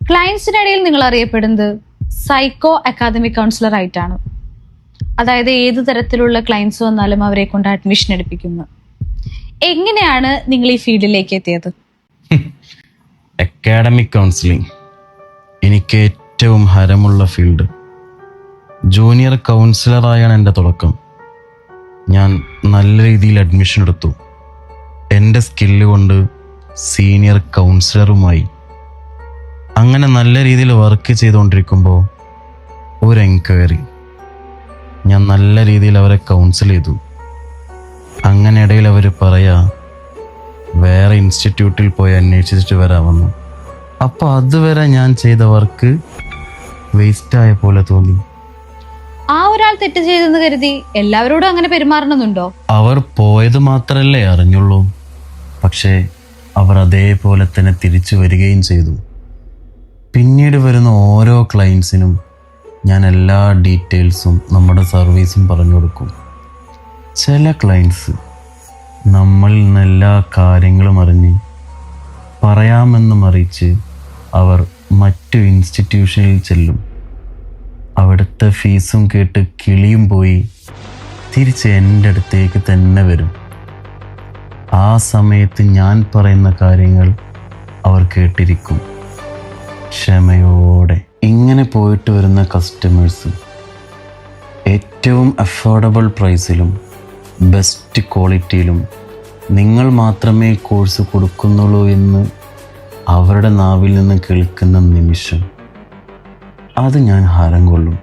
ക്ലയൻസിനിടയിൽ നിങ്ങൾ അറിയപ്പെടുന്നത് psycho academic councillor ആയിട്ടാണ്. അതായത് ഏത് തരത്തിലുള്ള ക്ലയൻസ് വന്നാലും അവരെ കൊണ്ട് അഡ്മിഷൻ എടുപ്പിക്കുന്നു. എങ്ങനെയാണ് നിങ്ങൾ ഈ ഫീൽഡിലേക്ക് എത്തിയത്? അക്കാഡമിക് കൗൺസിലിംഗ് എനിക്ക് ഏറ്റവും ഹരമുള്ള ഫീൽഡ്. ജൂനിയർ കൗൺസിലറായാണ് എൻ്റെ തുടക്കം. ഞാൻ നല്ല രീതിയിൽ അഡ്മിഷൻ എടുത്തു. എൻ്റെ സ്കില്ല് കൊണ്ട് സീനിയർ കൗൺസിലറുമായി. അങ്ങനെ നല്ല രീതിയിൽ വർക്ക് ചെയ്തുകൊണ്ടിരിക്കുമ്പോൾ ഒരു എൻക്വയറി. ഞാൻ നല്ല രീതിയിൽ അവരെ കൗൺസിൽ ചെയ്തു. അങ്ങനെ ഇടയിൽ അവർ പറയാ വേറെ ഇൻസ്റ്റിറ്റ്യൂട്ടിൽ പോയി അന്വേഷിച്ചിട്ട് വരാമെന്ന്. അപ്പോൾ അതുവരെ ഞാൻ ചെയ്ത വർക്ക് വേസ്റ്റായ പോലെ തോന്നി. ആ ഒരാൾ തെറ്റ് ചെയ്തെന്ന് കരുതി എല്ലാവരോടും അങ്ങനെ പെരുമാറണമെന്നുണ്ടോ? അവർ പോയത് മാത്രമല്ലേ അറിഞ്ഞുള്ളൂ. പക്ഷേ അവർ അതേപോലെ തന്നെ തിരിച്ചു വരികയും ചെയ്തു. പിന്നീട് വരുന്ന ഓരോ ക്ലയൻസിനും ഞാൻ എല്ലാ ഡീറ്റെയിൽസും നമ്മുടെ സർവീസും പറഞ്ഞു കൊടുക്കും. ചില ക്ലയൻസ് നമ്മളിൽ നിന്ന് എല്ലാ കാര്യങ്ങളും അറിഞ്ഞ് പറയാമെന്നും അറിയിച്ച് അവർ മറ്റു ഇൻസ്റ്റിറ്റ്യൂഷനിൽ ചെല്ലും. അവിടുത്തെ ഫീസും കേട്ട് കിളിയും പോയി തിരിച്ച് എൻ്റെ അടുത്തേക്ക് തന്നെ വരും. ആ സമയത്ത് ഞാൻ പറയുന്ന കാര്യങ്ങൾ അവർ കേട്ടിരിക്കും ക്ഷമയോടെ. ഇങ്ങനെ പോയിട്ട് വരുന്ന കസ്റ്റമേഴ്സ് ഏറ്റവും അഫോർഡബിൾ പ്രൈസിലും ബെസ്റ്റ് ക്വാളിറ്റിയിലും നിങ്ങൾ മാത്രമേ കോഴ്സ് കൊടുക്കുന്നുള്ളൂ എന്ന് അവരുടെ നാവിൽ നിന്ന് കേൾക്കുന്ന നിമിഷം അത് ഞാൻ ഹരം കൊള്ളും.